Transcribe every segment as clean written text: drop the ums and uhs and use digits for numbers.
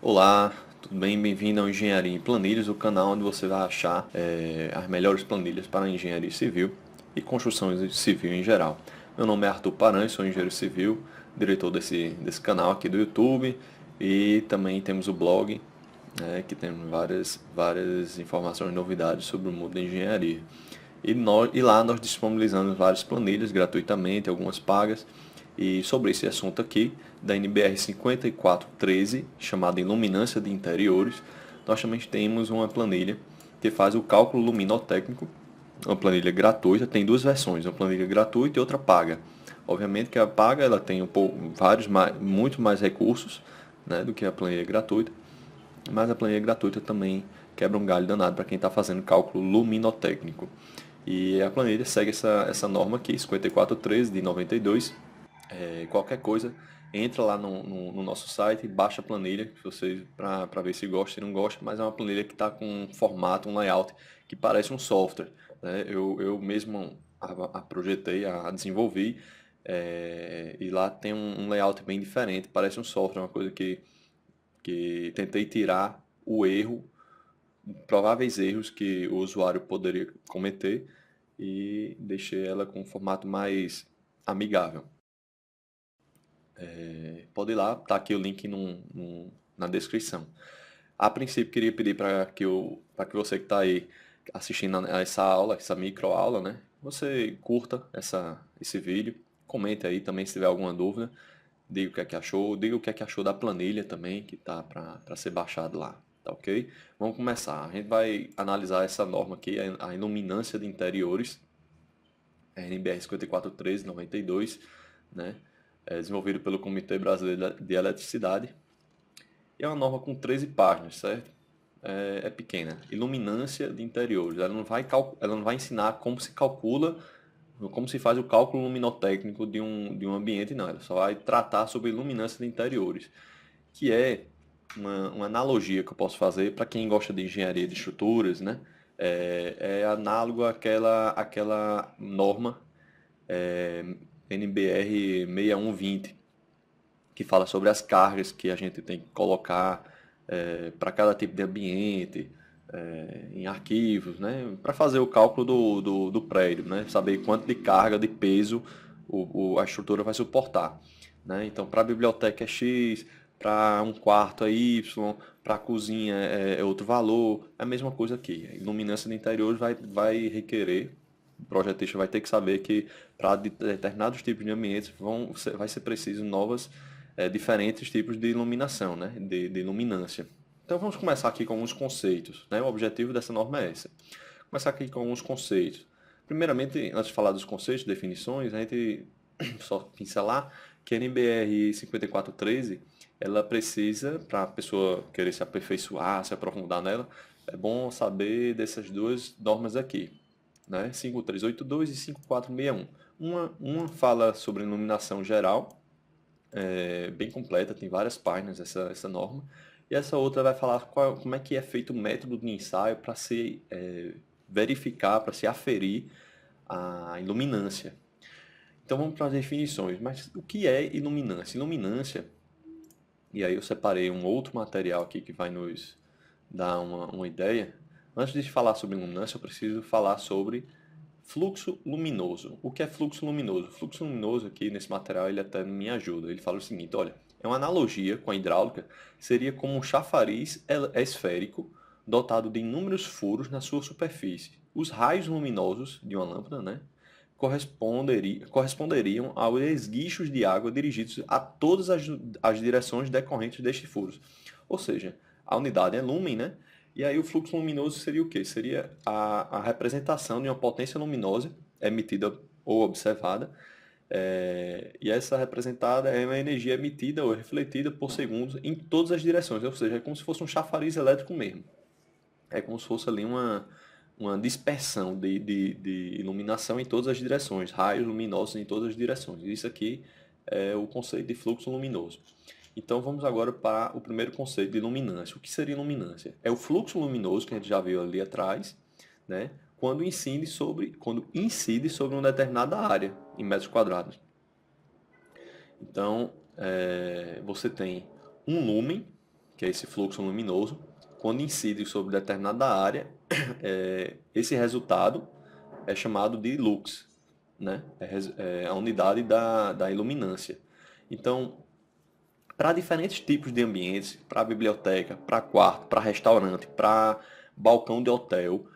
Olá, tudo bem? Bem-vindo ao Engenharia em Planilhas, o canal onde você vai achar as melhores planilhas para a engenharia civil e construção civil em geral. Meu nome é Arthur Paranhos, sou engenheiro civil, diretor desse canal aqui do YouTube e também temos o blog, que tem várias informações e novidades sobre o mundo da engenharia. E lá nós disponibilizamos várias planilhas gratuitamente, algumas pagas. E sobre esse assunto aqui, da NBR 5413, chamada Iluminância de Interiores, nós também temos uma planilha que faz o cálculo luminotécnico, uma planilha gratuita, tem duas versões, uma planilha gratuita e outra paga. Obviamente que a paga ela tem muito mais recursos, né, do que a planilha gratuita, mas a planilha gratuita também quebra um galho danado para quem está fazendo cálculo luminotécnico. E a planilha segue essa norma aqui, 5413 de 92. Qualquer coisa, entra lá no nosso site, baixa a planilha para ver se gosta e não gosta, mas é uma planilha que está com um formato, um layout que parece um software. Né? Eu mesmo a projetei, a desenvolvi, e lá tem um layout bem diferente, parece um software, uma coisa que tentei tirar o erro, prováveis erros que o usuário poderia cometer e deixei ela com um formato mais amigável. Pode ir lá, tá aqui o link na descrição. A princípio, queria pedir para que você que está aí assistindo a essa aula, essa microaula, né? Você curta esse vídeo, comente aí também se tiver alguma dúvida, diga o que é que achou, diga o que é que achou da planilha também, que tá para ser baixado lá, tá ok? Vamos começar. A gente vai analisar essa norma aqui, a iluminância de interiores, a NBR 5413/92, né? Desenvolvido pelo Comitê Brasileiro de Eletricidade. E é uma norma com 13 páginas, certo? É pequena. Iluminância de interiores. Ela não vai ensinar como se calcula, como se faz o cálculo luminotécnico de um ambiente, não. Ela só vai tratar sobre iluminância de interiores, que é uma analogia que eu posso fazer para quem gosta de engenharia de estruturas, né? É análogo àquela norma é, NBR 6120, que fala sobre as cargas que a gente tem que colocar para cada tipo de ambiente, em arquivos, né? Para fazer o cálculo do prédio, né? Saber quanto de carga, de peso a estrutura vai suportar. Né? Então, para a biblioteca é X, para um quarto é Y, para a cozinha é outro valor. É a mesma coisa aqui. A iluminância de interiores vai requerer, o projetista vai ter que saber que para determinados tipos de ambientes vai ser preciso diferentes tipos de iluminação, né? De iluminância. Então vamos começar aqui com alguns conceitos. Né? O objetivo dessa norma é esse. Começar aqui com alguns conceitos. Primeiramente, antes de falar dos conceitos, definições, a gente só pincelar que a NBR 5413 ela precisa, para a pessoa querer se aperfeiçoar, se aprofundar nela, é bom saber dessas duas normas aqui, né? 5382 e 5461. Uma fala sobre iluminação geral, bem completa, tem várias páginas essa norma, e essa outra vai falar como é que é feito o método de ensaio para se verificar, para se aferir a iluminância. Então vamos para as definições. Mas o que é iluminância? Iluminância, e aí eu separei um outro material aqui que vai nos dar uma ideia. Antes de falar sobre iluminância, eu preciso falar sobre fluxo luminoso. O que é fluxo luminoso? O fluxo luminoso aqui nesse material ele até me ajuda. Ele fala o seguinte, olha, é uma analogia com a hidráulica, seria como um chafariz esférico dotado de inúmeros furos na sua superfície. Os raios luminosos de uma lâmpada, né, corresponderiam aos esguichos de água dirigidos a todas as direções decorrentes destes furos. Ou seja, a unidade é lúmen, né? E aí o fluxo luminoso seria o quê? Seria a representação de uma potência luminosa emitida ou observada, e essa representada é uma energia emitida ou refletida por segundo em todas as direções, ou seja, é como se fosse um chafariz elétrico mesmo. É como se fosse ali uma dispersão de iluminação em todas as direções, raios luminosos em todas as direções. Isso aqui é o conceito de fluxo luminoso. Então vamos agora para o primeiro conceito de luminância. O que seria luminância? É o fluxo luminoso que a gente já viu ali atrás, né? Quando incide sobre uma determinada área em metros quadrados. Então você tem um lumen, que é esse fluxo luminoso, quando incide sobre determinada área, esse resultado é chamado de lux, né? É a unidade da iluminância. Então, para diferentes tipos de ambientes, para biblioteca, para quarto, para restaurante, para balcão de hotel,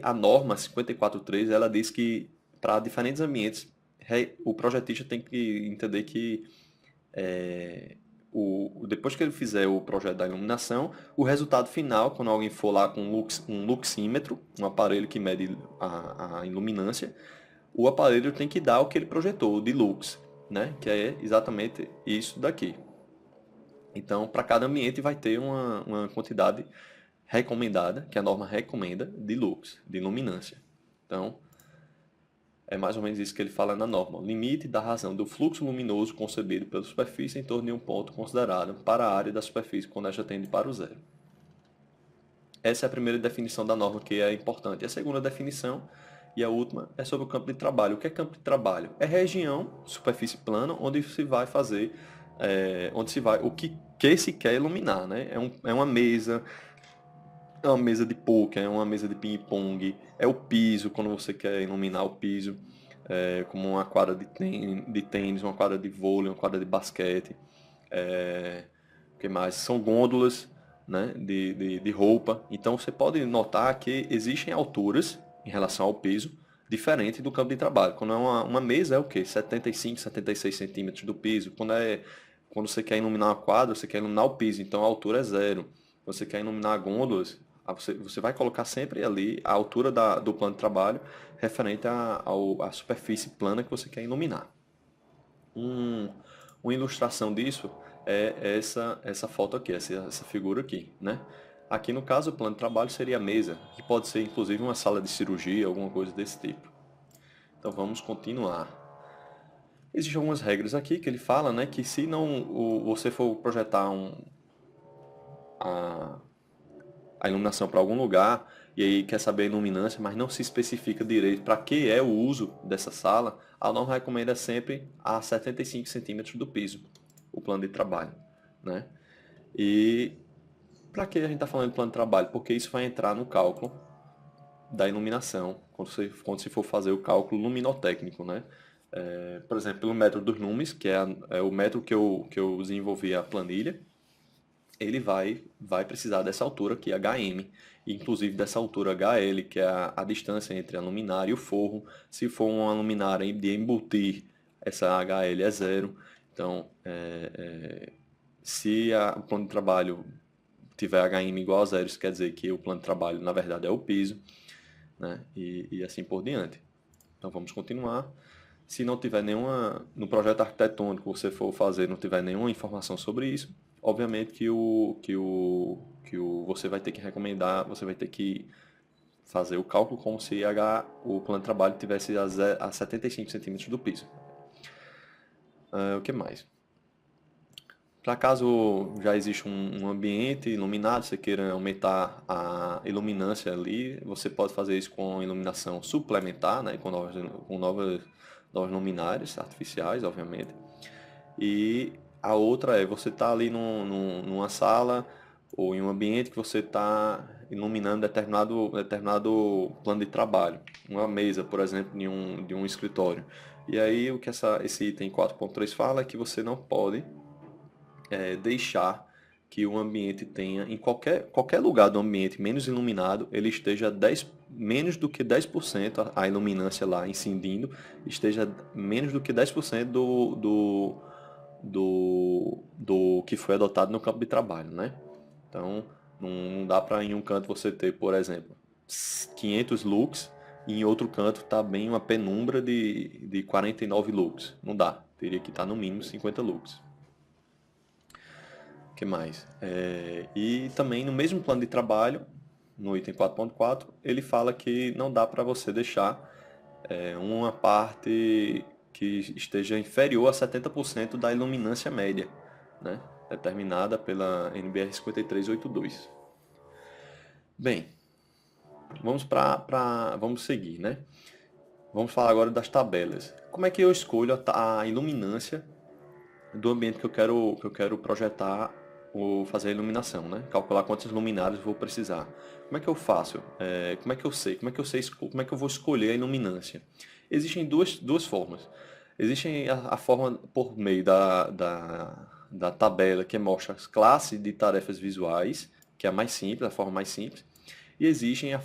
a norma 543, ela diz que para diferentes ambientes, o projetista tem que entender que depois que ele fizer o projeto da iluminação, o resultado final, quando alguém for lá com um luxímetro, um aparelho que mede a iluminância, o aparelho tem que dar o que ele projetou, o de lux, né? Que é exatamente isso daqui. Então, para cada ambiente vai ter uma quantidade recomendada, que a norma recomenda, de lux, de luminância. Então, é mais ou menos isso que ele fala na norma. O limite da razão do fluxo luminoso concebido pela superfície em torno de um ponto considerado para a área da superfície quando esta tende para o zero. Essa é a primeira definição da norma, que é importante. A segunda definição e a última é sobre o campo de trabalho. O que é campo de trabalho? É região, superfície plana, onde se vai fazer, o que se quer iluminar, né? É uma mesa, é uma mesa de poker, é uma mesa de ping-pong, é o piso, quando você quer iluminar o piso, como uma quadra de tênis, uma quadra de vôlei, uma quadra de basquete. O que mais? São gôndolas, né, de roupa. Então você pode notar que existem alturas em relação ao piso diferente do campo de trabalho. Quando é uma mesa é o quê? 75, 76 centímetros do piso. Quando você quer iluminar uma quadra, você quer iluminar o piso, então a altura é zero. Você quer iluminar gôndolas, você vai colocar sempre ali a altura do plano de trabalho referente à superfície plana que você quer iluminar. Uma ilustração disso é essa foto aqui, essa figura aqui, né? Aqui no caso o plano de trabalho seria a mesa, que pode ser inclusive uma sala de cirurgia, alguma coisa desse tipo. Então vamos continuar. Existem algumas regras aqui que ele fala, né, que se não você for projetar a iluminação para algum lugar e aí quer saber a iluminância, mas não se especifica direito para que é o uso dessa sala, a norma recomenda sempre a 75 centímetros do piso, o plano de trabalho, né? E para que a gente está falando de plano de trabalho? Porque isso vai entrar no cálculo da iluminação, quando se for fazer o cálculo luminotécnico, né? Por exemplo, pelo método dos lumes, que é o método que eu desenvolvi a planilha, ele vai precisar dessa altura aqui, HM, inclusive dessa altura HL, que é a distância entre a luminária e o forro. Se for uma luminária de embutir, essa HL é zero. Então, se o plano de trabalho tiver HM igual a zero, isso quer dizer que o plano de trabalho, na verdade, é o piso, né? E assim por diante. Então, vamos continuar. Se não tiver no projeto arquitetônico que você for fazer, não tiver nenhuma informação sobre isso, obviamente você vai ter que recomendar, você vai ter que fazer o cálculo como se o plano de trabalho tivesse a 75 centímetros do piso. O que mais? Para caso já existe um ambiente iluminado, você queira aumentar a iluminância ali, você pode fazer isso com iluminação suplementar, né, com novas luminárias artificiais, obviamente. E a outra você está ali numa sala ou em um ambiente que você está iluminando determinado plano de trabalho. Uma mesa, por exemplo, de um escritório. E aí o que esse item 4.3 fala é que você não pode deixar que o ambiente tenha, em qualquer lugar do ambiente menos iluminado, ele esteja menos do que 10%, a iluminância lá incidindo, esteja menos do que 10% do que foi adotado no campo de trabalho, né? Então, não dá para em um canto você ter, por exemplo, 500 lux e em outro canto tá bem uma penumbra de 49 lux. Não dá. Teria que estar no mínimo 50 lux. O que mais? E também no mesmo plano de trabalho, no item 4.4, ele fala que não dá para você deixar uma parte que esteja inferior a 70% da iluminância média, né? Determinada pela NBR 5382. Bem, vamos seguir, né? Vamos falar agora das tabelas. Como é que eu escolho a iluminância do ambiente que eu quero projetar vou fazer a iluminação, né? Calcular quantas luminárias eu vou precisar. Como é que eu faço? Como é que eu sei? Como é que eu vou escolher a iluminância? Existem duas formas. Existe a forma por meio da tabela que mostra as classes de tarefas visuais, que é a mais simples, a forma mais simples. E existe a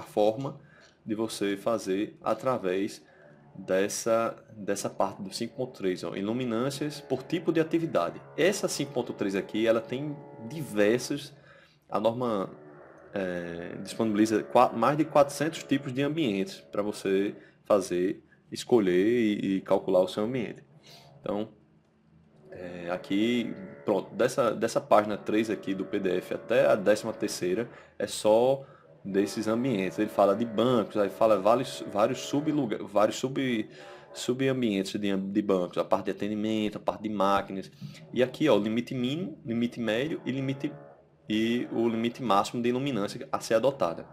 forma de você fazer através dessa parte do 5.3, ó, iluminâncias por tipo de atividade. Essa 5.3 aqui, ela tem diversos, a norma disponibiliza mais de 400 tipos de ambientes para você fazer, escolher e calcular o seu ambiente. Então, aqui, pronto, dessa página 3 aqui do PDF até a 13ª é só desses ambientes. Ele fala de bancos, aí fala vários subambientes de bancos, a parte de atendimento, a parte de máquinas. E aqui, ó, o limite mínimo, limite médio e o limite máximo de iluminância a ser adotada,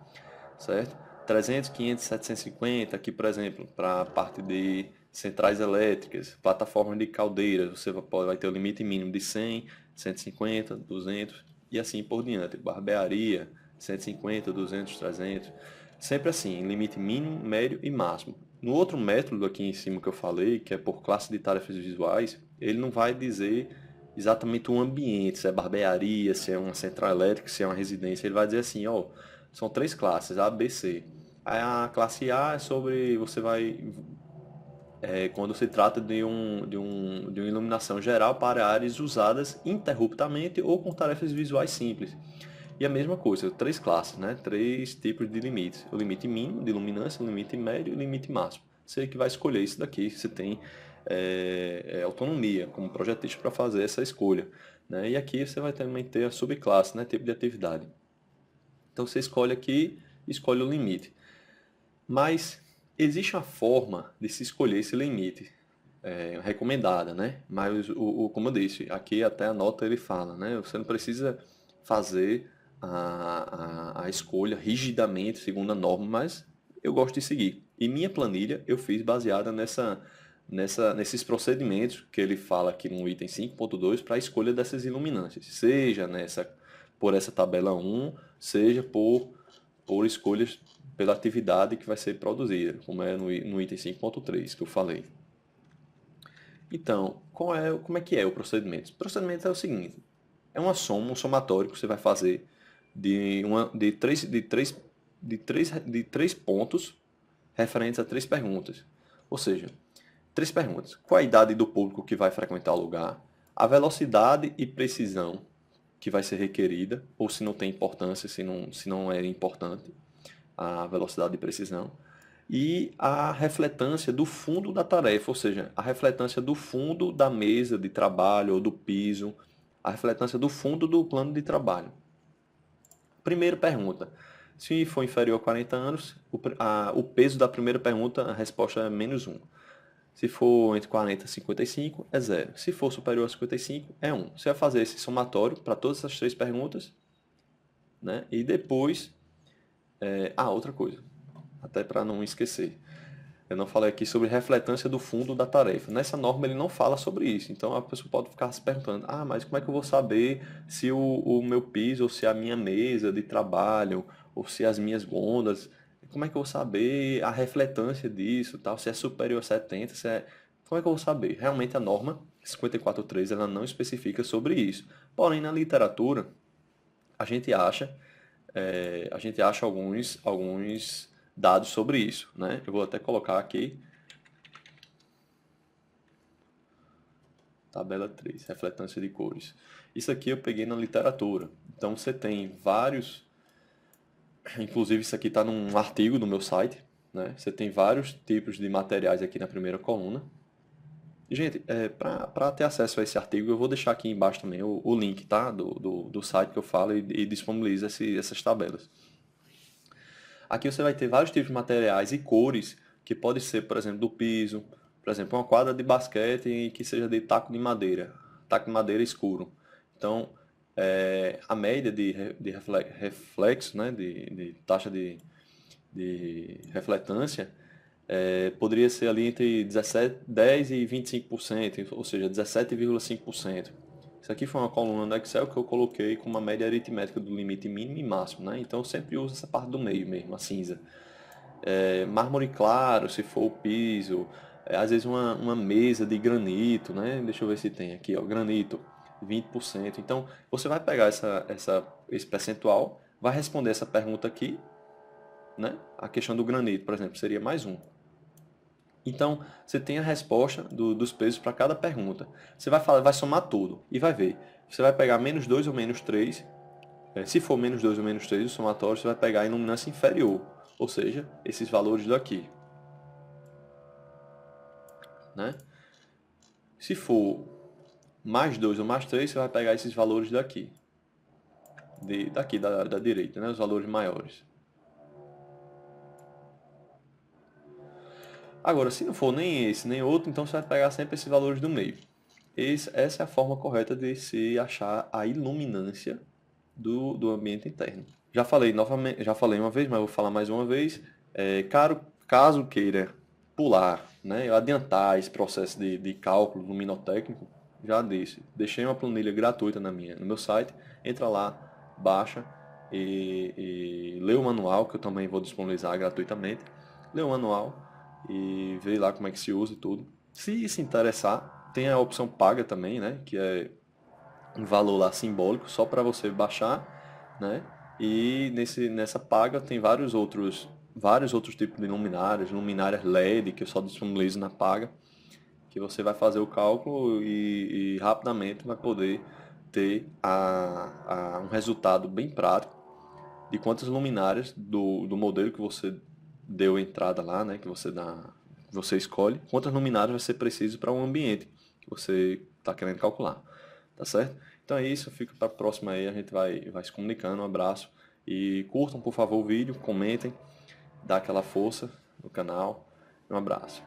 certo? 300, 500, 750, aqui, por exemplo, para a parte de centrais elétricas, plataformas de caldeiras, você vai ter o limite mínimo de 100, 150, 200 e assim por diante. Barbearia, 150, 200, 300. Sempre assim, limite mínimo, médio e máximo. No outro método aqui em cima que eu falei, que é por classe de tarefas visuais, ele não vai dizer exatamente um ambiente, se é barbearia, se é uma central elétrica, se é uma residência. Ele vai dizer assim, ó, são 3 classes, A, B, C. Aí a classe A é sobre, quando se trata de uma iluminação geral para áreas usadas interruptamente ou com tarefas visuais simples. E a mesma coisa, 3 classes, né? 3 tipos de limites. O limite mínimo de iluminância, o limite médio e o limite máximo. Você que vai escolher isso daqui, você tem autonomia como projetista para fazer essa escolha. Né? E aqui você vai também ter a subclasse, né? Tipo de atividade. Então você escolhe aqui, escolhe o limite. Mas existe uma forma de se escolher esse limite recomendada, né? Mas como eu disse, aqui até a nota ele fala, né? Você não precisa fazer a escolha rigidamente segundo a norma, mas eu gosto de seguir. E minha planilha eu fiz baseada nesses procedimentos que ele fala aqui no item 5.2 para a escolha dessas iluminâncias, seja por essa tabela 1, seja por escolhas pela atividade que vai ser produzida, como é no item 5.3 que eu falei. Então, como é que é o procedimento? O procedimento é o seguinte: é uma soma, um somatório que você vai fazer de três pontos referentes a 3 perguntas. Ou seja, 3 perguntas. Qual a idade do público que vai frequentar o lugar? A velocidade e precisão que vai ser requerida, ou se não tem importância, se não é importante, a velocidade e precisão. E a refletância do fundo da tarefa, ou seja, a refletância do fundo da mesa de trabalho ou do piso, a refletância do fundo do plano de trabalho. Primeira pergunta. Se for inferior a 40 anos, o peso da primeira pergunta, a resposta é -1. Se for entre 40 e 55, é 0. Se for superior a 55, é 1. Você vai fazer esse somatório para todas essas 3 perguntas, né? E depois... outra coisa, até para não esquecer. Eu não falei aqui sobre refletância do fundo da tarefa. Nessa norma ele não fala sobre isso. Então a pessoa pode ficar se perguntando: mas como é que eu vou saber se o meu piso, ou se a minha mesa de trabalho, ou se as minhas gondas, como é que eu vou saber a refletância disso, tal, se é superior a 70, como é que eu vou saber? Realmente a norma 54.3 ela não especifica sobre isso. Porém, na literatura, a gente acha alguns dados sobre isso, né? Eu vou até colocar aqui, tabela 3, refletância de cores. Isso aqui eu peguei na literatura. Então você tem vários, inclusive isso aqui está num artigo no meu site, né? Você tem vários tipos de materiais aqui na primeira coluna. E, gente, para ter acesso a esse artigo, eu vou deixar aqui embaixo também o link, tá? Do site que eu falo e disponibiliza essas tabelas. Aqui você vai ter vários tipos de materiais e cores, que pode ser, por exemplo, do piso, por exemplo, uma quadra de basquete que seja de taco de madeira escuro. Então, a média de reflexo, né, de taxa de refletância, poderia ser ali entre 10 e 25%, ou seja, 17,5%. Isso aqui foi uma coluna do Excel que eu coloquei com uma média aritmética do limite mínimo e máximo, né? Então eu sempre uso essa parte do meio mesmo, a cinza. Mármore claro, se for o piso, às vezes uma mesa de granito, né? Deixa eu ver se tem aqui, ó, granito, 20%. Então, você vai pegar esse percentual, vai responder essa pergunta aqui, né? A questão do granito, por exemplo, seria mais um. Então, você tem a resposta dos pesos para cada pergunta. Você vai somar tudo e vai ver. Você vai pegar menos 2 ou menos 3. Se for menos 2 ou menos 3, o somatório você vai pegar a iluminância inferior, ou seja, esses valores daqui. Né? Se for mais 2 ou mais 3, você vai pegar esses valores daqui. Daqui da direita, né? Os valores maiores. Agora, se não for nem esse nem outro, então você vai pegar sempre esses valores do meio. Essa é a forma correta de se achar a iluminância do ambiente interno. Já falei novamente, já falei uma vez, mas vou falar mais uma vez. Caso queira pular, né, adiantar esse processo de cálculo luminotécnico, já disse. Deixei uma planilha gratuita no meu site. Entra lá, baixa e lê o manual, que eu também vou disponibilizar gratuitamente. Lê o manual e vê lá como é que se usa e tudo. Se interessar, tem a opção paga também, né? Que é um valor lá simbólico só para você baixar, né? E nessa paga tem vários outros tipos de luminárias LED que eu só disponibilizo na paga, que você vai fazer o cálculo e rapidamente vai poder ter um resultado bem prático de quantas luminárias do modelo que você deu entrada lá, né, que você escolhe, quantas luminárias vai ser preciso para um ambiente que você está querendo calcular, tá certo? Então é isso, fica para a próxima aí, a gente vai se comunicando, um abraço e curtam por favor o vídeo, comentem, dá aquela força no canal, um abraço.